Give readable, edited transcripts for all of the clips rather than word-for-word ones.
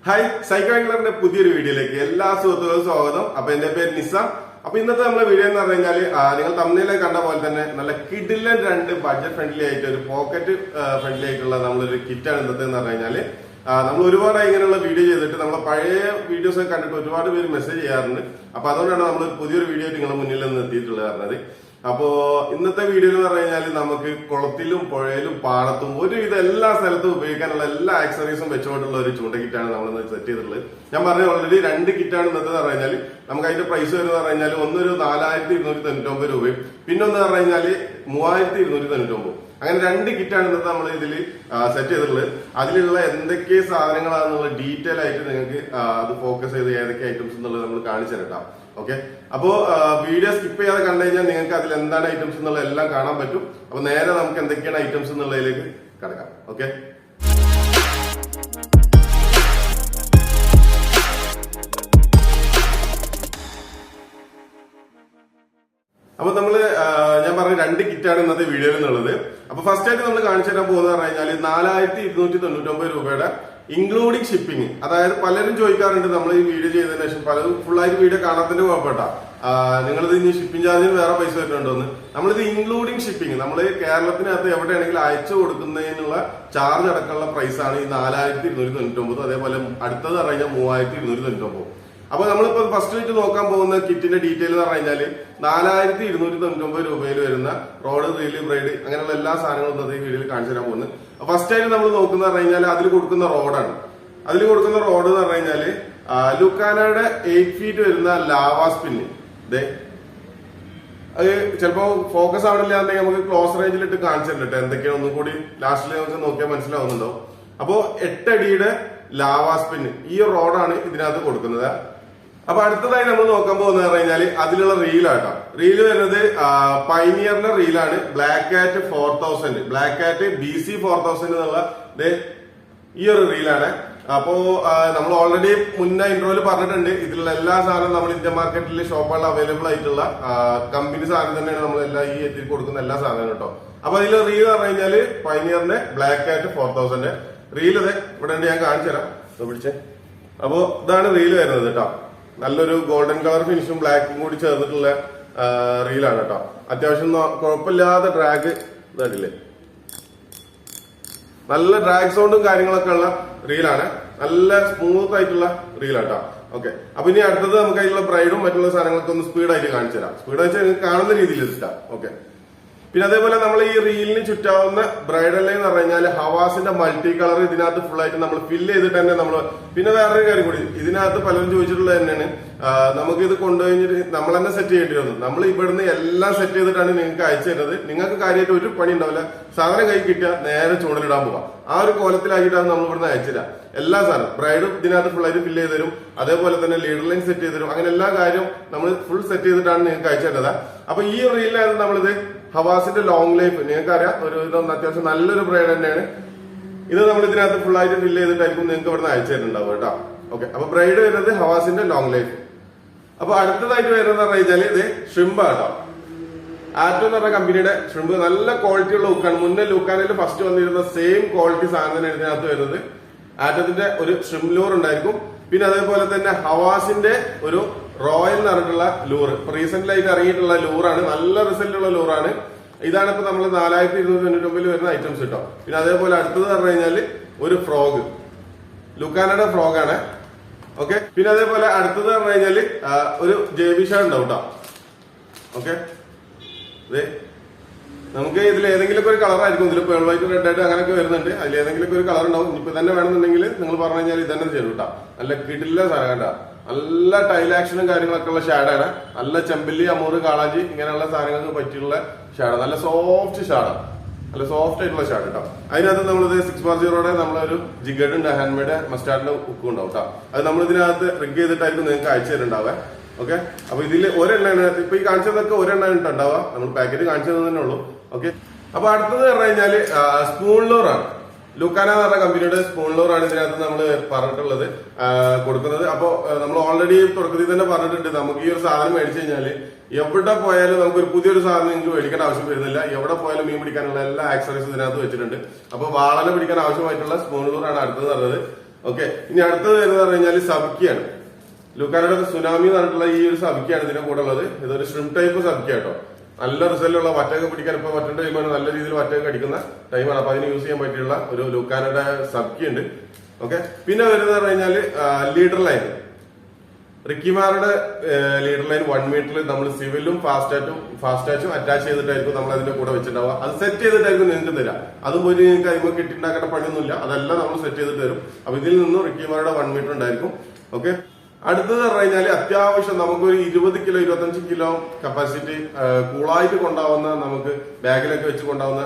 Hi, psycho ആംഗ്ലറിന്റെ പുതിയൊരു വീഡിയോയിലേക്ക് എല്ലാ സുഹൃത്തുക്കളും സ്വാഗതം. അപ്പൊ എന്റെ പേര് നിസാം. അപ്പൊ ഇന്നത്തെ നമ്മളെ വീഡിയോ എന്ന് പറഞ്ഞു കഴിഞ്ഞാൽ നിങ്ങൾ തമ്മിലെ കണ്ട പോലെ തന്നെ നല്ല കിഡിലൻ രണ്ട് ബഡ്ജറ്റ് ഫ്രണ്ട്ലി ആയിട്ട് ഒരു പോക്കറ്റ് ഫ്രണ്ട്ലി ആയിട്ടുള്ള നമ്മളൊരു കിറ്റാണ് ഇന്നത്തെ എന്ന് പറഞ്ഞു കഴിഞ്ഞാല് നമ്മൾ ഒരുപാട് ഇങ്ങനെയുള്ള വീഡിയോ ചെയ്തിട്ട് നമ്മളെ പഴയ വീഡിയോസ് ഒക്കെ കണ്ടിട്ട് ഒരുപാട് പേര് മെസ്സേജ് ചെയ്യാറുണ്ട്. അപ്പൊ അതുകൊണ്ടാണ് നമ്മൾ പുതിയൊരു വീഡിയോ നിങ്ങളുടെ മുന്നിൽ നിന്ന് എത്തിയിട്ടുള്ളത് പറഞ്ഞത്. അപ്പോ ഇന്നത്തെ വീഡിയോ എന്ന് പറഞ്ഞു കഴിഞ്ഞാൽ നമുക്ക് കുളത്തിലും പുഴയിലും പാടത്തും ഒരുവിധം എല്ലാ സ്ഥലത്തും ഉപയോഗിക്കാനുള്ള എല്ലാ ആക്സറീസും വെച്ചുകൊണ്ടുള്ള ഒരു ചൂണ്ട കിറ്റാണ് നമ്മൾ സെറ്റ് ചെയ്തിട്ടുള്ളത്. ഞാൻ പറഞ്ഞ ഓൾറെഡി രണ്ട് കിറ്റാണ് ഇന്നത്തെ പറഞ്ഞു കഴിഞ്ഞാൽ നമുക്ക് അതിന്റെ പ്രൈസ് വരുന്നത് പറഞ്ഞു കഴിഞ്ഞാൽ ഒന്നൊരു 4299 രൂപയും പിന്നെ ഒന്ന് പറഞ്ഞു കഴിഞ്ഞാൽ 3299. അങ്ങനെ രണ്ട് കിറ്റാണ് ഇന്നത്തെ നമ്മൾ ഇതിൽ സെറ്റ് ചെയ്തിട്ടുള്ളത്. അതിലുള്ള എന്തൊക്കെ സാധനങ്ങളാണെന്നുള്ള ഡീറ്റെയിൽ ആയിട്ട് നിങ്ങൾക്ക് അത് ഫോക്കസ് ചെയ്ത് ഏതൊക്കെ ഐറ്റംസ് എന്നുള്ളത് നമ്മൾ കാണിച്ചു തരട്ടാം. ഓക്കെ, അപ്പോ വീഡിയോ സ്കിപ്പ് ചെയ്യാതെ കണ്ടു കഴിഞ്ഞാൽ നിങ്ങൾക്ക് അതിൽ എന്താണ് ഐറ്റംസ് എന്നുള്ളത് എല്ലാം കാണാൻ പറ്റും. അപ്പൊ നേരെ നമുക്ക് എന്തൊക്കെയാണ് ഐറ്റംസ് എന്നുള്ളതിലേക്ക് കടക്കാം. ഓക്കെ, അപ്പൊ നമ്മള് ഞാൻ പറഞ്ഞ രണ്ട് കിറ്റാണ് ഇന്നത്തെ വീഡിയോയിൽ നിന്നുള്ളത്. അപ്പൊ ഫസ്റ്റ് ആയിട്ട് നമ്മൾ കാണിച്ചു തരാൻ പോകുന്നത് പറഞ്ഞു കഴിഞ്ഞാൽ 4299 രൂപയുടെ ഇൻക്ലൂഡിംഗ് ഷിപ്പിംഗ്. അതായത് പലരും ചോദിക്കാറുണ്ട് നമ്മൾ ഈ വീഡിയോ ചെയ്തതിനു ശേഷം പലരും ഫുള്ളായിട്ട് വീഡിയോ കാണാത്തതിന്റെ കുഴപ്പമില്ല, നിങ്ങളിത് ഇനി ഷിപ്പിംഗ് ചാർജിന് വേറെ പൈസ വരുന്നുണ്ടോന്ന്. നമ്മളിത് ഇൻക്ലൂഡിംഗ് ഷിപ്പിംഗ്, നമ്മൾ കേരളത്തിനകത്ത് എവിടെയാണെങ്കിലും അയച്ചു കൊടുക്കുന്നതിനുള്ള ചാർജ് അടക്കമുള്ള പ്രൈസാണ് ഈ 4299. അതേപോലെ അടുത്തത് പറഞ്ഞു കഴിഞ്ഞാൽ 3299. അപ്പൊ നമ്മളിപ്പോ ഫസ്റ്റ് ആയിട്ട് നോക്കാൻ പോകുന്ന കിറ്റിന്റെ ഡീറ്റെയിൽ എന്ന് പറഞ്ഞു കഴിഞ്ഞാല് 4299 രൂപയിൽ വരുന്ന റോഡ്, റീല്, ബ്രൈഡ് അങ്ങനെയുള്ള എല്ലാ സാധനങ്ങളും ഇന്നത്തെ ഈ വീഡിയോയിൽ കാണിച്ചു തരാൻ പോകുന്നത്. ഫസ്റ്റ് ആയിട്ട് നമ്മൾ നോക്കുന്ന പറഞ്ഞു കഴിഞ്ഞാൽ അതിൽ കൊടുക്കുന്ന റോഡാണ്. അതിൽ കൊടുക്കുന്ന റോഡ് എന്ന് പറഞ്ഞു കഴിഞ്ഞാല് ലുക്കാനയുടെ 8 ഫീറ്റ് വരുന്ന ലാവാ സ്പിന്ന്. ഇതേ അത് ചിലപ്പോ ഫോക്കസ് ആവണില്ല എന്നുണ്ടെങ്കിൽ നമുക്ക് ക്ലോസ് റേഞ്ചിൽ ഇട്ട് കാണിച്ചു തരട്ടെ എന്തൊക്കെയാണ് ഒന്നും കൂടി ലാസ്റ്റിൽ നമുക്ക് നോക്കിയാൽ മനസ്സിലാവുന്നുണ്ടാവും. അപ്പോ 8 അടിയുടെ ലാവാ സ്പിന്ന് ഈ റോഡാണ് ഇതിനകത്ത് കൊടുക്കുന്നത്. അപ്പൊ അടുത്തതായി നമ്മൾ നോക്കാൻ പോകുന്നത് പറഞ്ഞു കഴിഞ്ഞാല് അതിലുള്ള റീലാട്ടോ. റീല് വരുന്നത് പൈനിയറിന്റെ റീലാണ്. Black cat 4000, black cat BC 4000 എന്നുള്ള ഈ ഒരു റീലാണ്. അപ്പോ നമ്മൾ ഓൾറെഡി മുന്നേ ഇൻട്രോയിൽ പറഞ്ഞിട്ടുണ്ട് ഇതിലുള്ള എല്ലാ സാധനവും നമ്മൾ ഇന്ത്യൻ മാർക്കറ്റിൽ ഷോപ്പുകളിൽ അവൈലബിൾ ആയിട്ടുള്ള കമ്പനി സാധനം തന്നെയാണ് നമ്മളെല്ലാം ഈ എത്തി കൊടുക്കുന്ന എല്ലാ സാധനവും കേട്ടോ. അപ്പൊ അതിൽ റീൽ പറഞ്ഞു കഴിഞ്ഞാല് പൈനിയറിന്റെ ബ്ലാക്ക് കാറ്റ് 4000 റീൽ ഇവിടെ ഉണ്ട്, ഞാൻ കാണിച്ചു തരാം. പിടിച്ചേ. അപ്പോ ഇതാണ് റീല് വരുന്നത് കേട്ടോ. നല്ലൊരു ഗോൾഡൻ കളർ ഫിനിഷും ബ്ലാക്കും കൂടി ചേർന്നിട്ടുള്ള റീലാണ് കേട്ടോ. അത്യാവശ്യം കുഴപ്പമില്ലാത്ത ഡ്രാഗ് ഇതായിട്ടില്ലേ, നല്ല ഡ്രാഗ് സൗണ്ടും കാര്യങ്ങളൊക്കെ ഉള്ള റീലാണ്. നല്ല സ്മൂത്ത് ആയിട്ടുള്ള റീലാട്ടോ. ഓക്കെ, അപ്പൊ ഇനി അടുത്തത് നമുക്ക് അതിലുള്ള ബ്രൈഡും മറ്റുള്ള സാധനങ്ങളൊക്കെ ഒന്ന് സ്പീഡായിട്ട് കാണിച്ചു തരാം. സ്പീഡായിട്ട് നിങ്ങൾക്ക് കാണുന്ന രീതിയിൽ ഇഷ്ടം. ഓക്കെ, പിന്നെ അതേപോലെ നമ്മൾ ഈ റീലിന് ചുറ്റാവുന്ന ബ്രൈഡൽ ലൈൻ എന്ന് പറഞ്ഞു കഴിഞ്ഞാൽ ഹവാസിന്റെ മൾട്ടി കളർ ഇതിനകത്ത് ഫുൾ ആയിട്ട് നമ്മൾ ഫില്ല് ചെയ്തിട്ട് തന്നെ നമ്മൾ. പിന്നെ വേറൊരു കാര്യം കൂടി ഇതിനകത്ത് പലരും ചോദിച്ചിട്ടുള്ളത് തന്നെയാണ്, നമുക്ക് ഇത് കൊണ്ടുകഴിഞ്ഞിട്ട് നമ്മൾ തന്നെ സെറ്റ് ചെയ്യേണ്ടി വന്നു. നമ്മൾ ഇവിടുന്ന് എല്ലാം സെറ്റ് ചെയ്തിട്ടാണ് നിങ്ങൾക്ക് അയച്ചു തരുന്നത്. നിങ്ങൾക്ക് കാര്യമായിട്ട് ഒരു പണി ഉണ്ടാവില്ല, സാധനം കൈ കിട്ടിയാൽ നേരെ ചൂടലിടാൻ പോവാം. ആ ഒരു കോലത്തിലാക്കിയിട്ടാണ് നമ്മൾ ഇവിടുന്ന് അയച്ചില്ല. എല്ലാ സാധനം ബ്രൈഡും ഇതിനകത്ത് ഫുൾ ആയിട്ട് ഫില്ല് ചെയ്ത് തരും. അതേപോലെ തന്നെ ലീഡർ ലൈൻ സെറ്റ് ചെയ്ത് തരും. അങ്ങനെ എല്ലാ കാര്യവും നമ്മൾ ഫുൾ സെറ്റ് ചെയ്തിട്ടാണ് നിങ്ങൾക്ക് അയച്ചു തരുന്നത്. അപ്പൊ ഈ റീലിനകത്ത് നമ്മളിത് ഹവാസിന്റെ ലോങ് ലൈഫ് നിങ്ങൾക്കറിയാം, ഒരു ഇതൊന്നും അത്യാവശ്യം നല്ലൊരു ബ്രൈഡ് തന്നെയാണ്. ഇത് നമ്മൾ ഇതിനകത്ത് ഫുൾ ആയിട്ട് ഫില്ല് ചെയ്തിട്ടായിരിക്കും നിങ്ങൾക്ക് ഇവിടുന്ന് അയച്ചു തരുന്നുണ്ടാവും കേട്ടോ. ഓക്കെ, അപ്പൊ ബ്രൈഡ് വരുന്നത് ഹവാസിന്റെ ലോങ് ലൈഫ്. അപ്പൊ അടുത്തതായിട്ട് വരുന്നത് പറഞ്ഞു കഴിഞ്ഞാൽ ഇത് ഷ്രിമ്പ് കേട്ടോ. ആറ്റോ എന്ന് പറഞ്ഞ കമ്പനിയുടെ ഷ്രിമ്പ് നല്ല ക്വാളിറ്റി ഉള്ള ലുക്കാണ്. മുന്നേ ലുക്കാനിൽ ഫസ്റ്റ് വന്നിരുന്ന സെയിം ക്വാളിറ്റി സാധനം തന്നെ ഇതിനകത്ത് വരുന്നത്. ആറ്റത്തിന്റെ ഒരു ഷ്രിമ്പ് ലൂർ ഉണ്ടായിരിക്കും. പിന്നെ അതേപോലെ തന്നെ ഹവാസിന്റെ ഒരു റോയൽ എന്ന് പറഞ്ഞിട്ടുള്ള ലൂർ റീസെന്റിലായിട്ട് ഇറങ്ങിയിട്ടുള്ള ലൂറാണ്. നല്ല റിസൾട്ട് ഉള്ള ലൂറാണ്. ഇതാണ് ഇപ്പൊ നമ്മൾ 4299 വരുന്ന ഐറ്റംസ് കിട്ടും. പിന്നെ അതേപോലെ അടുത്തത് പറഞ്ഞു കഴിഞ്ഞാൽ ഒരു ഫ്രോഗ്, ലുക്കാനയുടെ ഫ്രോഗാണ്. ഓക്കെ, പിന്നെ അതേപോലെ അടുത്തത് പറഞ്ഞു കഴിഞ്ഞാല് ഒരു JB ഷാ ഉണ്ടാവും കേട്ടോ. ഓക്കെ, നമുക്ക് ഇതിൽ ഏതെങ്കിലും ഒരു കളർ ആയിരിക്കും. ഇതിൽ പേൾ വൈറ്റ്, റെഡ് ആയിട്ട് അങ്ങനെയൊക്കെ വരുന്നുണ്ട്. അതിൽ ഏതെങ്കിലും ഒരു കളർ ഉണ്ടാവും. ഇപ്പൊ തന്നെ വേണമെന്നുണ്ടെങ്കിൽ നിങ്ങൾ പറഞ്ഞു കഴിഞ്ഞാൽ ഇതന്നെ ചെയ്യും കേട്ടോ. നല്ല കിടില സാധനം കണ്ട, നല്ല ടൈൽ ആക്ഷനും കാര്യങ്ങളൊക്കെ ഉള്ള ഷാഡാണ്. നല്ല ചെമ്പല്ലി, അമൂറ്, കാളാഞ്ചി ഇങ്ങനെയുള്ള സാധനങ്ങൾക്ക് പറ്റിയുള്ള ഷാഡാണ്. നല്ല സോഫ്റ്റ് ഷാഡാണ്, നല്ല സോഫ്റ്റ് ആയിട്ടുള്ള ഷാഡ് കേട്ടോ. അതിനകത്ത് നമ്മളിത് 6x0യുടെ നമ്മളൊരു ജിഗഡ് ഉണ്ട്, ഹാൻഡ് മെയ്ഡ് മസ്റ്റാർഡിന്റെ ഉക്കും ഉണ്ടാവും കേട്ടോ. അത് നമ്മൾ ഇതിനകത്ത് റിഗ് ചെയ്തിട്ടായിരിക്കും നിങ്ങൾക്ക് അയച്ചു തരുന്നുണ്ടാവുക. ഓക്കെ, അപ്പൊ ഇതിൽ ഒരെണ്ണ ഇപ്പൊ ഈ കാണിച്ചതൊക്കെ ഒരെണ്ണം ഉണ്ടാവുക. നമ്മൾ പാക്കറ്റ് കാണിച്ചു തന്നെ ഉള്ളൂ. ഓക്കെ, അപ്പൊ അടുത്തത് പറഞ്ഞു കഴിഞ്ഞാല് സ്പൂൺ ലൂറാണ്. ലുക്കാന എന്ന് പറഞ്ഞ കമ്പനിയുടെ സ്പൂൺ ലൂറാണ് ഇതിനകത്ത് നമ്മൾ പറഞ്ഞിട്ടുള്ളത് കൊടുക്കുന്നത്. അപ്പൊ നമ്മൾ ഓൾറെഡി തുടക്കത്തിൽ തന്നെ പറഞ്ഞിട്ടുണ്ട്, നമുക്ക് ഈ ഒരു സാധനം മേടിച്ചു കഴിഞ്ഞാല് എവിടെ പോയാലും നമുക്കൊരു പുതിയൊരു സാധനം നിങ്ങൾക്ക് മേടിക്കേണ്ട ആവശ്യം വരുന്നില്ല. എവിടെ പോയാലും മീൻ പിടിക്കാനുള്ള എല്ലാ ആക്സറീസും ഇതിനകത്ത് വെച്ചിട്ടുണ്ട്. അപ്പൊ വാളനെ പിടിക്കാൻ ആവശ്യമായിട്ടുള്ള സ്പൂൺ ലൂറാണ് അടുത്തത് പറഞ്ഞത്. ഓക്കെ, ഇനി അടുത്തത് വരുന്നത് പറഞ്ഞു കഴിഞ്ഞാൽ സബ്ക്കിയാണ്. ലുക്കാനയുടെ സുനാമി എന്ന് പറഞ്ഞിട്ടുള്ള ഈ ഒരു സബ്ക്കിയാണ് ഇതിന്റെ കൂടെ ഉള്ളത്. ഇതൊരു ഷ്രിം ടൈപ്പ് സബ്ക്കി കേട്ടോ. നല്ല റിസൾട്ടുള്ള വറ്റൊക്കെ പിടിക്കാൻ ഇപ്പൊ വറ്റന്റെ ടൈമാണ്, നല്ല രീതിയിൽ വറ്റൊക്കെ അടിക്കുന്ന ടൈമാണ്. അപ്പൊ അതിന് യൂസ് ചെയ്യാൻ പറ്റിയുള്ള ഒരു ലുക്കാനയുടെ സബ്ക്കി ഉണ്ട്. ഓക്കെ, പിന്നെ വരുന്നത് പറഞ്ഞു കഴിഞ്ഞാല് ലീഡർ ലൈൻ. റിക്കിമാരുടെ ലീഡർ ലൈൻ 1 മീറ്റർ നമ്മൾ സിവിലും ഫാസ്റ്റാച്ചും അറ്റാച്ച് ചെയ്തിട്ടായിരിക്കും നമ്മൾ അതിന്റെ കൂടെ വെച്ചിട്ടുണ്ടാവുക. അത് സെറ്റ് ചെയ്തിട്ടായിരിക്കും നിങ്ങൾക്ക് തരാം. അതും പോയി നിങ്ങൾക്ക് അതിന് കിട്ടിണ്ടാക്കേണ്ട പണിയൊന്നുമില്ല, അതെല്ലാം നമ്മൾ സെറ്റ് ചെയ്തിട്ട് തരും. അപ്പൊ ഇതിൽ നിന്നും റിക്കിമാരുടെ 1 മീറ്റർ ഉണ്ടായിരിക്കും. ഓക്കെ, അടുത്തത് പറഞ്ഞു കഴിഞ്ഞാൽ അത്യാവശ്യം നമുക്കൊരു 20 കിലോ 25 കിലോ കപ്പാസിറ്റി കൂളായിട്ട് കൊണ്ടാവുന്ന, നമുക്ക് ബാഗിലൊക്കെ വെച്ച് കൊണ്ടാവുന്ന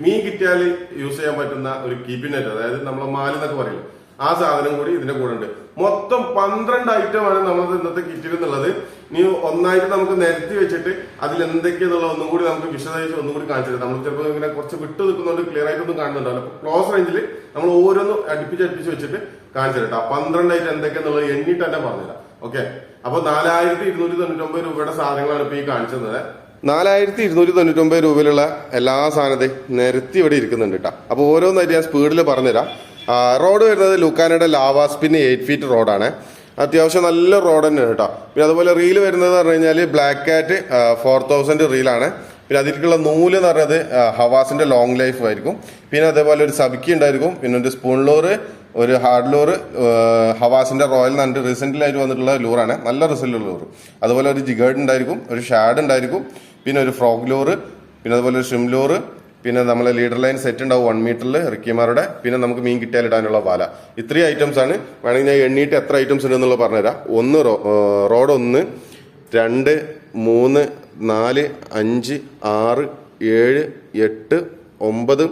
മീൻ കിട്ടിയാൽ യൂസ് ചെയ്യാൻ പറ്റുന്ന ഒരു കീപ്പിംഗ് നെറ്റ്, അതായത് നമ്മളെ മാലെന്നൊക്കെ പറയും, ആ സാധനം കൂടി ഇതിന്റെ കൂടെ ഉണ്ട്. മൊത്തം 12 ഐറ്റമാണ് നമ്മൾ ഇന്നത്തെ കിറ്റിൽ എന്നുള്ളത്. ഇനി ഒന്നായിട്ട് നമുക്ക് നിരത്തി വെച്ചിട്ട് അതിൽ എന്തൊക്കെയാന്നുള്ള ഒന്നും കൂടി നമുക്ക് വിശദമായിട്ട് ഒന്നും കൂടി കാണിച്ചു തരാം. നമ്മൾ ചിലപ്പോൾ ഇങ്ങനെ കുറച്ച് വിട്ടു നിൽക്കുന്നതുകൊണ്ട് ക്ലിയർ ആയിട്ടൊന്നും കാണുന്നുണ്ടാവില്ല. ക്ലോസ് റേഞ്ചിൽ നമ്മൾ ഓരോന്നും അടുപ്പിച്ച് വെച്ചിട്ട് കാണിച്ചു തരാം. 12 ഐറ്റം എന്തൊക്കെയാന്നുള്ളത് എണ്ണിട്ട് തന്നെ പറഞ്ഞുതരാം. ഓക്കെ, അപ്പൊ 4299 രൂപയുടെ സാധനങ്ങളാണ് ഇപ്പൊ ഈ കാണിച്ചത്. 4299 രൂപയിലുള്ള എല്ലാ സാധനത്തെ നിരത്തി ഇവിടെ ഇരിക്കുന്നുണ്ട് കേട്ടോ. അപ്പൊ ഓരോന്നായിട്ട് ഞാൻ സ്പീഡിൽ പറഞ്ഞുതരാം. റോഡ് വരുന്നത് ലുക്കാനയുടെ ലാവാസ്പിന് 8 ഫീറ്റ് റോഡാണ്. അത്യാവശ്യം നല്ല റോഡ് തന്നെയാണ് കേട്ടോ. പിന്നെ അതുപോലെ റീല് വരുന്നത് പറഞ്ഞു കഴിഞ്ഞാൽ ബ്ലാക്ക് കാറ്റ് 4000 റീലാണ്. പിന്നെ അതിലേക്കുള്ള നൂല് എന്ന് പറയുന്നത് ഹവാസിന്റെ ലോങ് ലൈഫ് ആയിരിക്കും. പിന്നെ അതേപോലെ ഒരു സബ്ക്കി ഉണ്ടായിരിക്കും. പിന്നെ ഒരു സ്പൂൺ ലോറ്, ഒരു ഹാർഡ് ലോറ് ഹവാസിന്റെ റോയൽ എന്ന് പറഞ്ഞിട്ട് റീസെന്റ്ലി ആയിട്ട് വന്നിട്ടുള്ള ലൂറാണ്, നല്ല റിസൾട്ടുള്ള ലൂറ്. അതുപോലെ ഒരു ജിഗേർഡ് ഉണ്ടായിരിക്കും, ഒരു ഷാഡ് ഉണ്ടായിരിക്കും, പിന്നെ ഒരു ഫ്രോഗ് ലോറ്, പിന്നെ അതുപോലെ ഒരു ഷ്രിം ലോറ്, പിന്നെ നമ്മളെ ലീഡർ ലൈൻ സെറ്റ് ഉണ്ടാവും 1 മീറ്ററിൽ റിക്കിമാരുടെ, പിന്നെ നമുക്ക് മീൻ കിട്ടിയാൽ ഇടാനുള്ള പാല. ഇത്രയും ഐറ്റംസ് ആണ്. വേണമെങ്കിൽ ഞാൻ എണ്ണീട്ട് എത്ര ഐറ്റംസ് ഉണ്ടെന്നുള്ളത് പറഞ്ഞുതരാം. റോഡ് 1, 2, 3, 4, 5, 6, 7, 8, 9,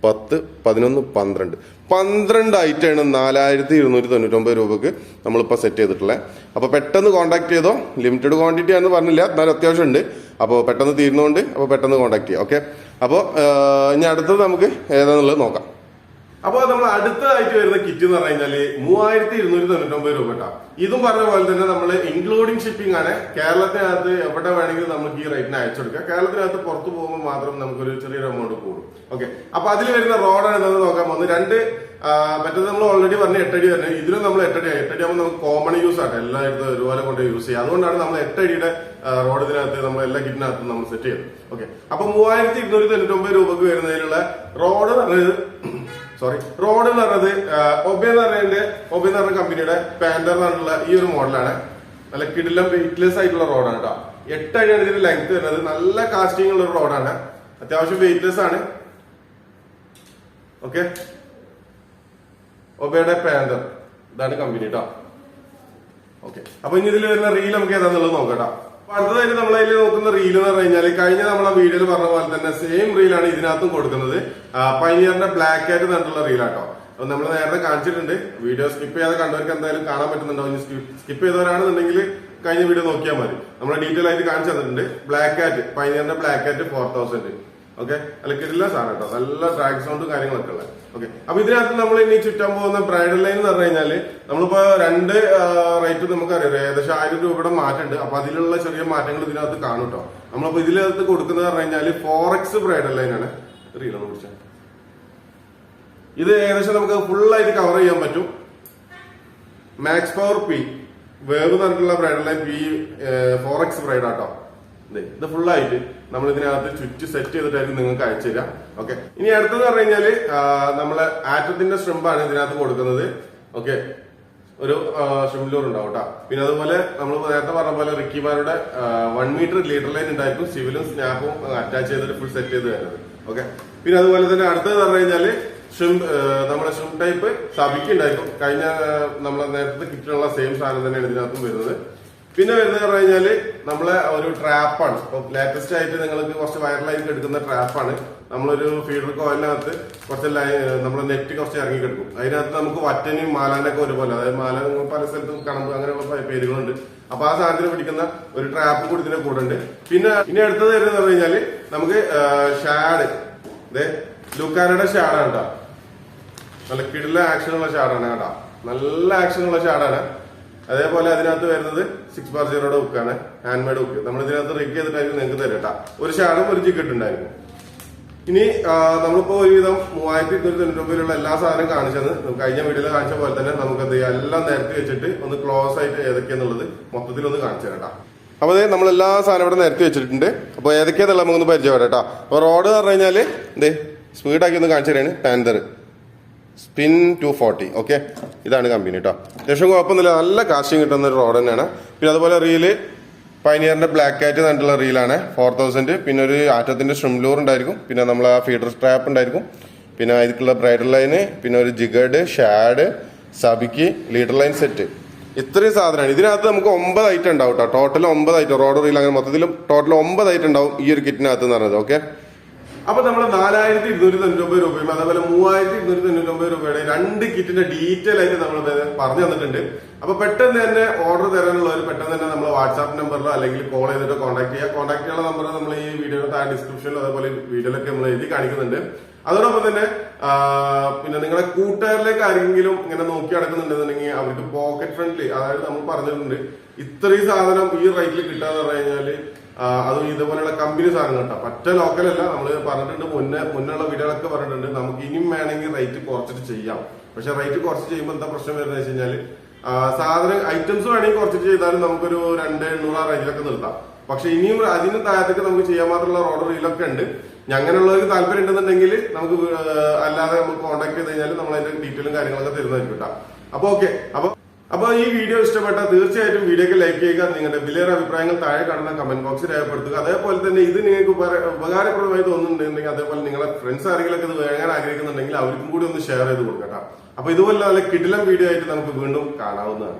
10, 11, 12 ഐറ്റമാണ് 4299 രൂപക്ക് നമ്മളിപ്പോൾ സെറ്റ് ചെയ്തിട്ടുള്ളത്. അപ്പോൾ പെട്ടെന്ന് കോൺടാക്ട് ചെയ്തോ. ലിമിറ്റഡ് ക്വാണ്ടിറ്റി ആണെന്ന് പറഞ്ഞില്ല, എന്നാലും അത്യാവശ്യം ഉണ്ട്. അപ്പോൾ പെട്ടെന്ന് തീരുന്നതുകൊണ്ട് അപ്പോൾ പെട്ടെന്ന് കോൺടാക്ട് ചെയ്യാം. ഓക്കെ, അപ്പോൾ ഇനി അടുത്തത് നമുക്ക് ഏതാണെന്നുള്ളത് നോക്കാം. അപ്പോൾ നമ്മൾ അടുത്തതായിട്ട് വരുന്ന കിറ്റ് എന്ന് പറഞ്ഞു കഴിഞ്ഞാൽ 3299 രൂപ കേട്ടോ. ഇതും പറഞ്ഞ പോലെ തന്നെ നമ്മൾ ഇൻക്ലൂഡിങ് ഷിപ്പിംഗ് ആണ്. കേരളത്തിനകത്ത് എവിടെ വേണമെങ്കിലും നമുക്ക് ഈ റേറ്റിന് അയച്ചു കൊടുക്കാം. കേരളത്തിനകത്ത് പുറത്തു പോകുമ്പോൾ മാത്രം നമുക്കൊരു ചെറിയൊരു എമൗണ്ട് കൂടും. ഓക്കെ, അപ്പൊ അതിൽ വരുന്ന റോഡാണ് എന്താണെന്ന് നോക്കാൻ പോകുന്നത്. മറ്റേത് നമ്മൾ ഓൾറെഡി പറഞ്ഞ 8 അടി തന്നെ, ഇതിലും നമ്മൾ 8 അടി ആകുമ്പോൾ നമുക്ക് കോമൺ യൂസ് ആട്ടെ, എല്ലായിടത്തും ഒരുപോലെ കൊണ്ട് യൂസ് ചെയ്യാം. അതുകൊണ്ടാണ് നമ്മൾ 8 അടിയുടെ റോഡ് ഇതിനകത്ത് നമ്മൾ എല്ലാ കിറ്റിനകത്തും നമ്മൾ സെറ്റ് ചെയ്തത്. ഓക്കെ, അപ്പൊ 3299 രൂപക്ക് വരുന്നതിനുള്ള റോഡ് എന്ന് പറഞ്ഞത് ഒബേ എന്ന് പറഞ്ഞ കമ്പനിയുടെ പാൻഡർ എന്ന് പറഞ്ഞിട്ടുള്ള ഈ ഒരു മോഡലാണ്. നല്ല കിടിലം വെയിറ്റ്ലെസ് ആയിട്ടുള്ള റോഡാണ് കേട്ടോ. 8 അടിയാണ് ഇതിന്റെ ലെങ്ത് വരുന്നത്. നല്ല കാസ്റ്റിംഗ് ഉള്ള ഒരു റോഡാണ്, അത്യാവശ്യം വെയിറ്റ്ലെസ് ആണ്. ഓക്കെ, ഒബേയുടെ പാൻഡർ, ഇതാണ് കമ്പനി കേട്ടോ. ഓക്കെ, അപ്പൊ ഇനി ഇതിൽ വരുന്ന റീൽ നമുക്ക് ഏതാന്നുള്ളത് നോക്കാം. അപ്പൊ അടുത്തതായിട്ട് നമ്മൾ അതിൽ നോക്കുന്ന റീൽ എന്ന് പറഞ്ഞു കഴിഞ്ഞാൽ കഴിഞ്ഞ നമ്മളെ വീഡിയോയിൽ പറഞ്ഞ പോലെ തന്നെ സെയിം റീലാണ് ഇതിനകത്തും കൊടുക്കുന്നത്. പൈനിയറിന്റെ ബ്ലാക്ക് ആയിട്ട് പറഞ്ഞിട്ടുള്ള റീലാട്ടോ. അപ്പൊ നമ്മൾ നേരത്തെ കാണിച്ചിട്ടുണ്ട്. വീഡിയോ സ്കിപ്പ് ചെയ്യാതെ കണ്ടവർക്ക് എന്തായാലും കാണാൻ പറ്റുന്നുണ്ടാവും. സ്കിപ്പ് ചെയ്തവരാണെന്നുണ്ടെങ്കിൽ കഴിഞ്ഞ വീഡിയോ നോക്കിയാൽ മതി. നമ്മൾ ഡീറ്റെയിൽ ആയിട്ട് കാണിച്ചു തന്നിട്ടുണ്ട്. ബ്ലാക്ക് ആറ്റ്, പൈനിയറിന്റെ ബ്ലാക്ക് ആറ്റ് 4000. ഓക്കെ, അല്ല കിടില സാധനം കേട്ടോ, നല്ല ട്രാക്ക് സൗണ്ടും കാര്യങ്ങളൊക്കെ ഉള്ളത്. ഓക്കെ, അപ്പൊ ഇതിനകത്ത് നമ്മൾ ഇനി ചുറ്റാൻ പോകുന്ന ബ്രൈഡൽ ലൈൻ എന്ന് പറഞ്ഞു കഴിഞ്ഞാല് നമ്മളിപ്പോ 2 റേറ്റ് നമുക്കറിയാം, ഏകദേശം 1000 രൂപയുടെ മാറ്റമുണ്ട്. അപ്പൊ അതിലുള്ള ചെറിയ മാറ്റങ്ങൾ ഇതിനകത്ത് കാണും കേട്ടോ. നമ്മളിപ്പോ ഇതിനകത്ത് കൊടുക്കുന്നത് പറഞ്ഞു കഴിഞ്ഞാല് 4X ബ്രൈഡൽ ലൈൻ ആണ്. റീലാണ് കുറിച്ചാൽ ഇത് ഏകദേശം നമുക്ക് ഫുള്ളായിട്ട് കവർ ചെയ്യാൻ പറ്റും. മാക്സ് പവർ പി വേവ് പറഞ്ഞിട്ടുള്ള bridal line P 4X bride ആട്ടോ. ഇത് ഫുള്ളായിട്ട് നമ്മൾ ഇതിനകത്ത് ചുറ്റി സെറ്റ് ചെയ്തിട്ടായിരിക്കും നിങ്ങൾക്ക് അയച്ചു തരാം. ഓക്കെ, ഇനി അടുത്തെന്ന് പറഞ്ഞു കഴിഞ്ഞാല് നമ്മള് ആറ്റത്തിന്റെ ഷ്രിമ്പാണ് ഇതിനകത്ത് കൊടുക്കുന്നത്. ഓക്കെ, ഒരു ഷ്രിംലൂർ ഉണ്ടാവും കേട്ടോ. പിന്നെ അതുപോലെ നമ്മൾ നേരത്തെ പറഞ്ഞ പോലെ റിക്കിമാരുടെ 1 മീറ്റർ ലീഡർ ലൈൻ ഉണ്ടായിരിക്കും, സിവിലും സ്നാപ്പും അറ്റാച്ച് ചെയ്തിട്ട് ഫുൾ സെറ്റ് ചെയ്ത് വരുന്നത്. ഓക്കെ, പിന്നെ അതുപോലെ തന്നെ അടുത്തത് പറഞ്ഞു കഴിഞ്ഞാല് നമ്മുടെ ഷ്രിം ടൈപ്പ് സബിക്ക് ഉണ്ടായിരിക്കും. കഴിഞ്ഞ നമ്മളെ നേരത്തെ കിറ്റിനുള്ള സെയിം സാധനം തന്നെയാണ് ഇതിനകത്തും വരുന്നത്. പിന്നെ വരുന്നത് പറഞ്ഞു കഴിഞ്ഞാല് നമ്മളെ ഒരു ട്രാപ്പാണ്. ഇപ്പൊ ലേറ്റസ്റ്റ് ആയിട്ട് നിങ്ങൾക്ക് കുറച്ച് വൈറലായിട്ട് എടുക്കുന്ന ട്രാപ്പാണ്. നമ്മളൊരു ഫീഡർ കോയിലിനകത്ത് കുറച്ച് നമ്മളെ നെറ്റ് കുറച്ച് ഇറങ്ങി കിടക്കും. അതിനകത്ത് നമുക്ക് വറ്റനും മാലാനൊക്കെ ഒരുപോലെ, അതായത് മാലാൻ പല സ്ഥലത്തും കണമ്പ് അങ്ങനെയുള്ള പേരുകളുണ്ട്. അപ്പൊ ആ സാധനത്തിന് പിടിക്കുന്ന ഒരു ട്രാപ്പ് കൂടി ഇതിന്റെ കൂടെ ഉണ്ട്. പിന്നെ ഇനി അടുത്തത് വരുന്നത് പറഞ്ഞു കഴിഞ്ഞാല് നമുക്ക് ഷാഡ്, ലുക്കാനയുടെ ഷാഡാണ് കേട്ടോ. നല്ല കിടില ആക്ഷനുള്ള ഷാഡാണ് കേട്ടോ, നല്ല ആക്ഷനുള്ള ഷാഡാണ്. അതേപോലെ അതിനകത്ത് വരുന്നത് 6x0 ഹുക്കാണ്, ഹാൻഡ് മെയ്ഡ് ഹുക്ക്. നമ്മൾ ഇതിനകത്ത് റിഗ് ചെയ്തിട്ടായിരിക്കും നിങ്ങൾക്ക് തരട്ടാ. ഒരു ഷാഡും ഒരു ജിഗറ്റ് ഉണ്ടായിരിക്കും. ഇനി നമ്മളിപ്പോ ഒരുവിധം 3299 എല്ലാ സാധനം കാണിച്ചത് കഴിഞ്ഞ വീഡിയോയിൽ കാണിച്ച പോലെ തന്നെ നമുക്കത് എല്ലാം നിരത്തി വെച്ചിട്ട് ഒന്ന് ക്ലോസ് ആയിട്ട് ഏതൊക്കെയാന്നുള്ളത് മൊത്തത്തിൽ ഒന്ന് കാണിച്ചു തരാം. അപ്പൊ അതെ നമ്മളെല്ലാ സാധനം ഇവിടെ നിരത്തി വെച്ചിട്ടുണ്ട്. അപ്പൊ ഏതൊക്കെയാന്നുള്ള നമുക്കൊന്ന് പരിചയപ്പെടാം കേട്ടോ. അപ്പൊ റോഡ് എന്ന് പറഞ്ഞു കഴിഞ്ഞാല് എന്തേ സ്പീഡാക്കി ഒന്ന് കാണിച്ചു തരാണ്. പാന്തർ സ്പിൻ 240. ഓക്കെ, ഇതാണ് കമ്പനി കേട്ടോ. അത്യാവശ്യം കുഴപ്പമൊന്നുമില്ല, നല്ല കാസ്റ്റിംഗ് കിട്ടുന്ന ഒരു റോഡ് തന്നെയാണ്. പിന്നെ അതുപോലെ റീല് പൈനിയറിന്റെ ബ്ലാക്ക് ആയിട്ട് കണ്ടുള്ള റീലാണ് 4000. പിന്നെ ഒരു ആറ്റത്തിന്റെ സ്ട്രിംലൂർ ഉണ്ടായിരിക്കും. പിന്നെ നമ്മൾ ആ ഫീഡർ സ്ട്രാപ്പ് ഉണ്ടായിരിക്കും. പിന്നെ ഇതിക്കുള്ള ബ്രൈഡൽ ലൈന്, പിന്നെ ഒരു ജിഗഡ്, ഷാഡ്, സബിക്ക്, ലീഡർ ലൈൻ സെറ്റ്, ഇത്രയും സാധനമാണ്. ഇതിനകത്ത് നമുക്ക് 9 ഐറ്റം ഉണ്ടാവും കേട്ടോ. ടോട്ടൽ 9 ഐറ്റം റോഡ് റീൽ അങ്ങനെ മൊത്തത്തിൽ ടോട്ടൽ 9 ഐറ്റം ഉണ്ടാവും ഈ ഒരു കിറ്റിനകത്ത് എന്ന് പറഞ്ഞത്. ഓക്കെ, അപ്പൊ നമ്മൾ 4299 രൂപയും അതേപോലെ 3299 രൂപയുടെ 2 കിറ്റിന്റെ ഡീറ്റെയിൽ ആയിട്ട് നമ്മൾ പറഞ്ഞു തന്നിട്ടുണ്ട്. അപ്പൊ പെട്ടെന്ന് തന്നെ ഓർഡർ തരാനുള്ളവർ പെട്ടെന്ന് തന്നെ നമ്മൾ വാട്സാപ്പ് നമ്പറിലോ അല്ലെങ്കിൽ കോൾ ചെയ്തിട്ട് കോൺടാക്ട് ചെയ്യുക. കോൺടാക്ട് ചെയ്യാനുള്ള നമ്പർ നമ്മൾ ഈ വീഡിയോയുടെ ഡിസ്ക്രിപ്ഷനിലോ അതേപോലെ വീഡിയോയിലൊക്കെ നമ്മൾ എഴുതി കാണിക്കുന്നുണ്ട്. അതോടൊപ്പം തന്നെ പിന്നെ നിങ്ങളുടെ കൂട്ടുകാരിലേക്ക് ആരെങ്കിലും ഇങ്ങനെ നോക്കി നടക്കുന്നുണ്ടെന്നുണ്ടെങ്കിൽ അവർക്ക് പോക്കറ്റ് ഫ്രണ്ട്ലി, അതായത് നമ്മൾ പറഞ്ഞിട്ടുണ്ട് ഇത്രയും സാധനം ഈ റേറ്റിൽ കിട്ടാന്ന് പറഞ്ഞു കഴിഞ്ഞാല് അതും ഇതുപോലെയുള്ള കമ്പനി സാധനം കേട്ടോ. പറ്റ ലോക്കലല്ല, നമ്മൾ പറഞ്ഞിട്ടുണ്ട് മുന്നുള്ള വീഡിയോകളൊക്കെ പറഞ്ഞിട്ടുണ്ട് നമുക്ക് ഇനിയും വേണമെങ്കിൽ റേറ്റ് കുറച്ചിട്ട് ചെയ്യാം. പക്ഷെ റേറ്റ് കുറച്ച് ചെയ്യുമ്പോൾ എന്താ പ്രശ്നം വരുന്നത് വെച്ച് കഴിഞ്ഞാല് സാധനം ഐറ്റംസ് വേണമെങ്കിൽ കുറച്ചിട്ട് ചെയ്താലും നമുക്കൊരു 2800 ആ റേഞ്ചിലൊക്കെ നിർത്താം. പക്ഷെ ഇനിയും അതിന് താഴത്തേക്ക് നമുക്ക് ചെയ്യാൻ മാത്രമുള്ള ഓർഡർ റീലൊക്കെ ഉണ്ട്. അങ്ങനെയുള്ളവർക്ക് താല്പര്യം ഉണ്ടെന്നുണ്ടെങ്കിൽ നമുക്ക് അല്ലാതെ നമുക്ക് കോൺടാക്ട് ചെയ്ത് കഴിഞ്ഞാൽ നമ്മൾ അതിന്റെ ഡീറ്റെയിലും കാര്യങ്ങളൊക്കെ തരുന്നതായിരിക്കും കേട്ടോ. അപ്പൊ ഓക്കെ, അപ്പൊ ഈ വീഡിയോ ഇഷ്ടപ്പെട്ടാൽ തീർച്ചയായിട്ടും വീഡിയോക്ക് ലൈക്ക് ചെയ്യുക. നിങ്ങളുടെ വിലയേറെ അഭിപ്രായങ്ങൾ താഴെ കാണുന്ന കമന്റ് ബോക്സിൽ രേഖപ്പെടുത്തുക. അതേപോലെ തന്നെ ഇത് നിങ്ങൾക്ക് ഉപകാരപ്രദമായി തോന്നുന്നുണ്ടെങ്കിൽ അതേപോലെ നിങ്ങളുടെ ഫ്രണ്ട്സ് ആരെങ്കിലും ഇത് വേങ്ങാൻ ആഗ്രഹിക്കുന്നുണ്ടെങ്കിൽ അവർക്കും കൂടി ഒന്ന് ഷെയർ ചെയ്ത് കൊടുക്കാം. അപ്പൊ ഇതുപോലെ നല്ല കിടിലം വീഡിയോ ആയിട്ട് നമുക്ക് വീണ്ടും കാണാവുന്നതാണ്.